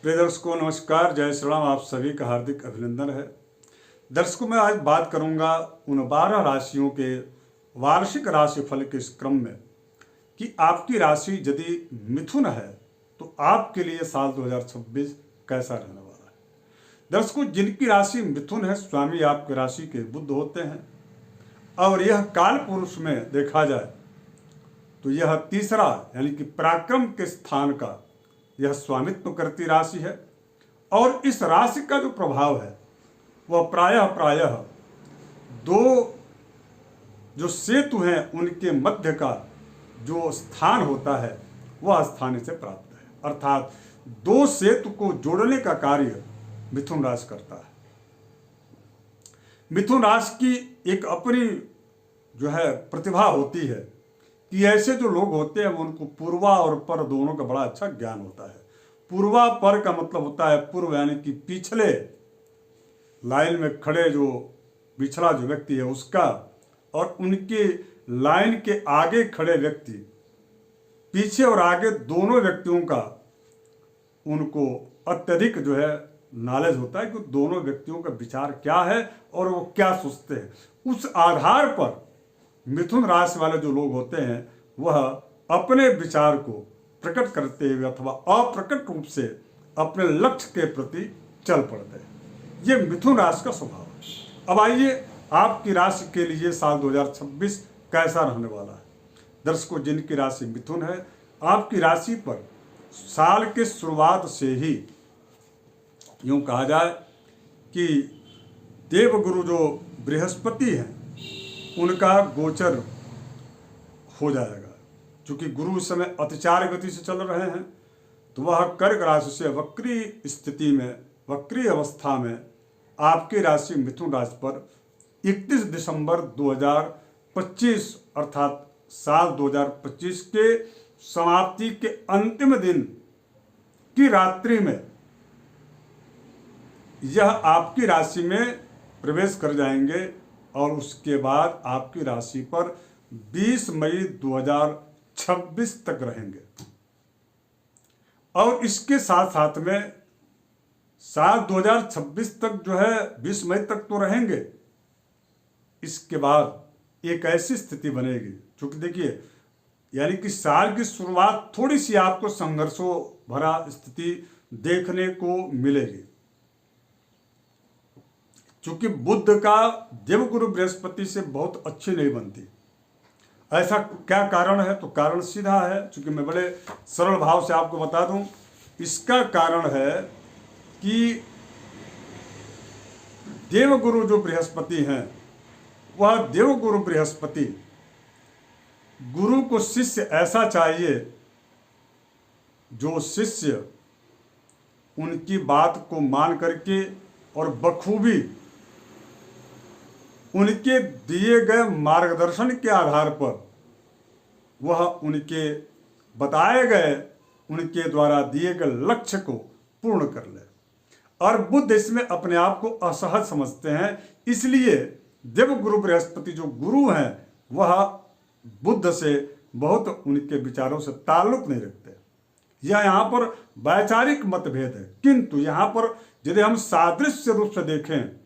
प्रिय दर्शकों नमस्कार, जय श्री राम। आप सभी का हार्दिक अभिनंदन है। दर्शकों, मैं आज बात करूंगा उन 12 राशियों के वार्षिक राशिफल के इस क्रम में कि आपकी राशि यदि मिथुन है तो आपके लिए साल 2026 कैसा रहने वाला है। दर्शकों, जिनकी राशि मिथुन है, स्वामी आपकी राशि के बुध होते हैं और यह काल पुरुष में देखा जाए तो यह तीसरा यानी कि पराक्रम के स्थान का यह स्वामित्व करती राशि है। और इस राशि का जो प्रभाव है वह प्रायः दो जो सेतु हैं उनके मध्य का जो स्थान होता है वह स्थान से प्राप्त है, अर्थात दो सेतु को जोड़ने का कार्य मिथुन राशि करता है। मिथुन राशि की एक अपनी जो है प्रतिभा होती है कि ऐसे जो लोग होते हैं उनको पूर्वा और पर दोनों का बड़ा अच्छा ज्ञान होता है। पूर्वा पर का मतलब होता है पूर्व यानी कि पिछले लाइन में खड़े जो पिछला जो व्यक्ति है उसका, और उनके लाइन के आगे खड़े व्यक्ति, पीछे और आगे दोनों व्यक्तियों का उनको अत्यधिक जो है नॉलेज होता है कि दोनों व्यक्तियों का विचार क्या है और वो क्या सोचते हैं। उस आधार पर मिथुन राशि वाले जो लोग होते हैं वह अपने विचार को प्रकट करते हुए अथवा अप्रकट रूप से अपने लक्ष्य के प्रति चल पड़ते हैं। ये मिथुन राशि का स्वभाव है। अब आइए आपकी राशि के लिए साल 2026 कैसा रहने वाला है। दर्शकों, जिनकी राशि मिथुन है, आपकी राशि पर साल के शुरुआत से ही यूं कहा जाए कि देवगुरु जो बृहस्पति हैं उनका गोचर हो जाएगा। चूंकि गुरु इस समय अतिचार गति से चल रहे हैं तो वह कर्क राशि से वक्री स्थिति में, वक्री अवस्था में आपकी राशि मिथुन राशि पर 31 दिसंबर 2025 अर्थात साल 2025 के समाप्ति के अंतिम दिन की रात्रि में यह आपकी राशि में प्रवेश कर जाएंगे और उसके बाद आपकी राशि पर 20 मई 2026 तक रहेंगे। और इसके साथ साथ में साल 2026 तक जो है 20 मई तक तो रहेंगे। इसके बाद एक ऐसी स्थिति बनेगी, क्योंकि देखिए यानी कि साल की शुरुआत थोड़ी सी आपको संघर्षों भरा स्थिति देखने को मिलेगी, क्योंकि बुध का देवगुरु बृहस्पति से बहुत अच्छी नहीं बनती। ऐसा क्या कारण है? तो कारण सीधा है, क्योंकि मैं बड़े सरल भाव से आपको बता दूं। इसका कारण है कि देवगुरु जो बृहस्पति हैं वह देवगुरु बृहस्पति गुरु को शिष्य ऐसा चाहिए जो शिष्य उनकी बात को मान करके और बखूबी उनके दिए गए मार्गदर्शन के आधार पर वह उनके बताए गए, उनके द्वारा दिए गए लक्ष्य को पूर्ण कर ले। और बुध इसमें अपने आप को असहज समझते हैं, इसलिए देवगुरु बृहस्पति जो गुरु हैं वह बुध से बहुत उनके विचारों से ताल्लुक नहीं रखते। यह यहाँ पर वैचारिक मतभेद है, किंतु यहाँ पर यदि हम सादृश्य रूप से देखें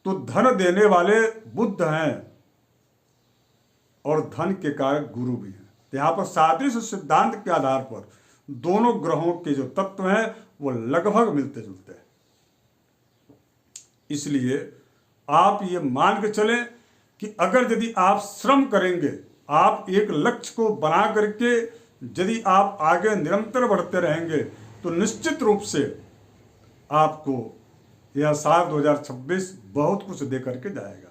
तो धन देने वाले बुध हैं और धन के कारक गुरु भी हैं। यहाँ पर सादृश्य सिद्धांत के आधार पर दोनों ग्रहों के जो तत्व हैं वो लगभग मिलते जुलते हैं। इसलिए आप ये मान के चलें कि अगर यदि आप श्रम करेंगे, आप एक लक्ष्य को बना करके यदि आप आगे निरंतर बढ़ते रहेंगे तो निश्चित रूप से आपको यह साल 2026 बहुत कुछ दे करके जाएगा।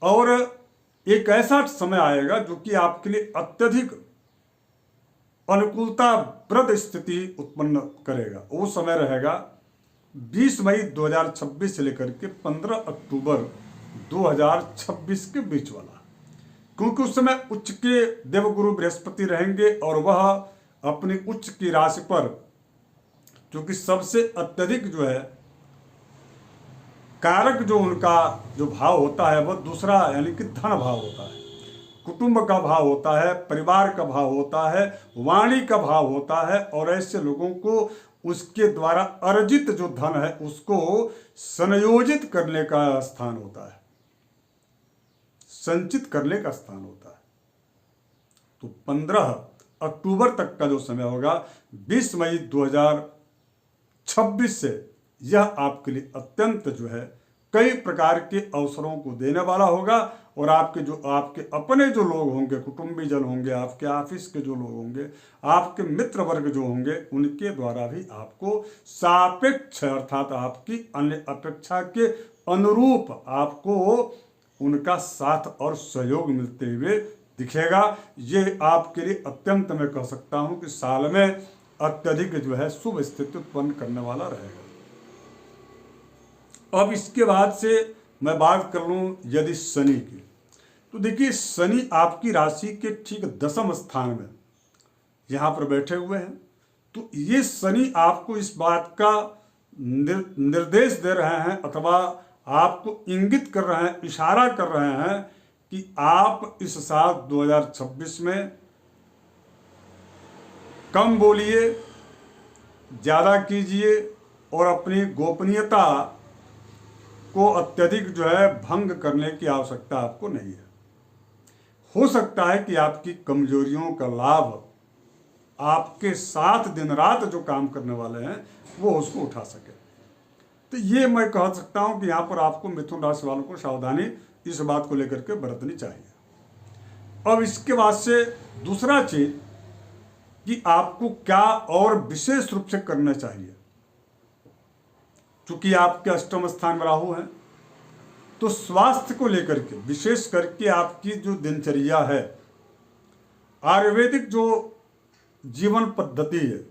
और एक ऐसा समय आएगा जो कि आपके लिए अत्यधिक अनुकूलताप्रद स्थिति उत्पन्न करेगा। वो समय रहेगा 20 मई 2026 से लेकर के 15 अक्टूबर 2026 के बीच वाला, क्योंकि उस समय उच्च के देवगुरु बृहस्पति रहेंगे और वह अपनी उच्च की राशि पर, क्योंकि सबसे अत्यधिक जो है कारक जो उनका जो भाव होता है वह दूसरा यानी कि धन भाव होता है। कुटुंब का भाव होता है, परिवार का भाव होता है, वाणी का भाव होता है, और ऐसे लोगों को उसके द्वारा अर्जित जो धन है उसको संयोजित करने का स्थान होता है, संचित करने का स्थान होता है। तो 15 अक्टूबर तक का जो समय होगा, 20 मई 2026 से यह आपके लिए अत्यंत जो है कई प्रकार के अवसरों को देने वाला होगा। और आपके अपने जो लोग होंगे, कुटुंबीजन होंगे, आपके ऑफिस के जो लोग होंगे, आपके मित्र वर्ग जो होंगे, उनके द्वारा भी आपको सापेक्ष अर्थात आपकी अन्य अपेक्षा के अनुरूप आपको उनका साथ और सहयोग मिलते हुए दिखेगा। ये आपके लिए अत्यंत, मैं कह सकता हूं कि साल में अत्यधिक जो है शुभ स्थिति उत्पन्न करने वाला रहेगा। अब इसके बाद से मैं बात कर लूं यदि शनि की, तो देखिए शनि आपकी राशि के ठीक 10वें स्थान में यहाँ पर बैठे हुए हैं। तो ये शनि आपको इस बात का निर्देश दे रहे हैं अथवा आपको इंगित कर रहे हैं, इशारा कर रहे हैं कि आप इस साल 2026 में कम बोलिए, ज़्यादा कीजिए और अपनी गोपनीयता को अत्यधिक जो है भंग करने की आवश्यकता आपको नहीं है। हो सकता है कि आपकी कमजोरियों का लाभ आपके साथ दिन रात जो काम करने वाले हैं वो उसको उठा सके। तो ये मैं कह सकता हूं कि यहाँ पर आपको मिथुन राशि वालों को सावधानी इस बात को लेकर के बरतनी चाहिए। अब इसके बाद से दूसरा चीज कि आपको क्या और विशेष रूप से करना चाहिए। चूंकि आपके अष्टम स्थान में राहु है, तो स्वास्थ्य को लेकर के विशेष करके आपकी जो दिनचर्या है, आयुर्वेदिक जो जीवन पद्धति है,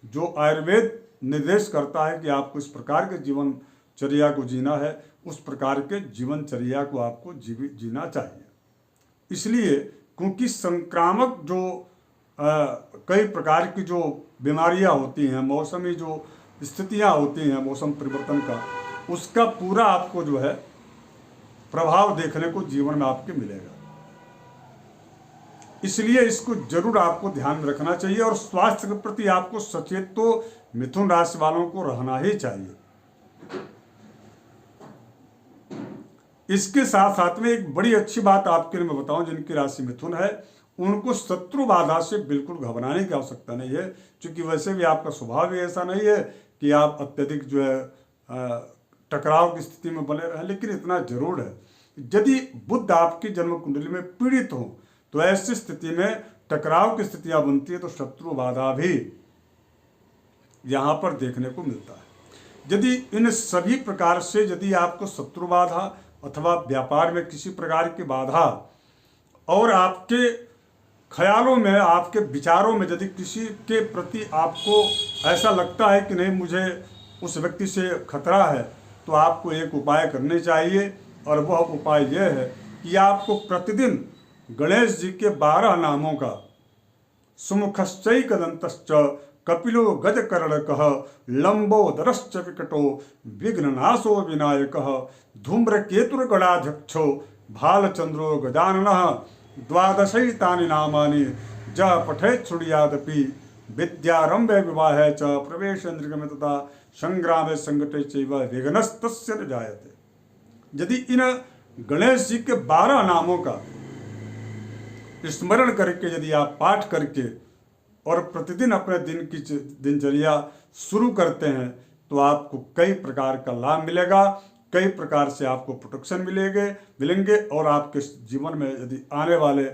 जो आयुर्वेद निर्देश करता है कि आपको इस प्रकार के जीवनचर्या को जीना है, उस प्रकार के जीवनचर्या को आपको जीना चाहिए। इसलिए क्योंकि संक्रामक जो कई प्रकार की जो बीमारियां होती हैं, मौसमी जो स्थितियां होती हैं, मौसम परिवर्तन का, उसका पूरा आपको जो है प्रभाव देखने को जीवन में आपके मिलेगा। इसलिए इसको जरूर आपको ध्यान में रखना चाहिए और स्वास्थ्य के प्रति आपको सचेत तो मिथुन राशि वालों को रहना ही चाहिए। इसके साथ साथ में एक बड़ी अच्छी बात आपके लिए मैं बताऊं, जिनकी राशि मिथुन है उनको शत्रु बाधा से बिल्कुल घबराने की आवश्यकता नहीं है, क्योंकि वैसे भी आपका स्वभाव भी ऐसा नहीं है कि आप अत्यधिक जो है टकराव की स्थिति में बने रहें। लेकिन इतना जरूर है, यदि बुध आपकी जन्म कुंडली में पीड़ित हो तो ऐसी स्थिति में टकराव की स्थितियां बनती है, तो शत्रु बाधा भी यहां पर देखने को मिलता है। यदि इन सभी प्रकार से यदि आपको शत्रु बाधा अथवा व्यापार में किसी प्रकार की बाधा और आपके ख्यालों में, आपके विचारों में यदि किसी के प्रति आपको ऐसा लगता है कि नहीं मुझे उस व्यक्ति से खतरा है, तो आपको एक उपाय करने चाहिए। और वह उपाय यह है कि आपको प्रतिदिन गणेश जी के 12 नामों का सुमुखश्चैकदन्तश्च कपिलो गजकर्णकः लंबोदरश्च विकटो विघ्ननाशो विनायकः धूम्रकेतुर्गणाध्यक्षो भालचंद्रो गजाननः द्वादशैतानि नामानि ज पठेत् शृणुयादपि विद्यारंभे विवाहे च प्रवेशेन्द्रियगमे तथा संग्रामे संकटे चैव विघ्नस्तस्य न जायते। यदि इन गणेश जी के 12 नामों का स्मरण करके यदि आप पाठ करके और प्रतिदिन अपने दिन की दिनचर्या शुरू करते हैं, तो आपको कई प्रकार का लाभ मिलेगा, कई प्रकार से आपको प्रोटेक्शन मिलेंगे और आपके जीवन में यदि आने वाले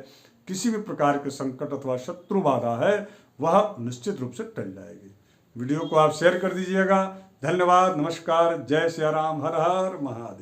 किसी भी प्रकार के संकट अथवा शत्रु बाधा है वह निश्चित रूप से टल जाएगी। वीडियो को आप शेयर कर दीजिएगा। धन्यवाद, नमस्कार, जय सिया राम, हर हर महादेव।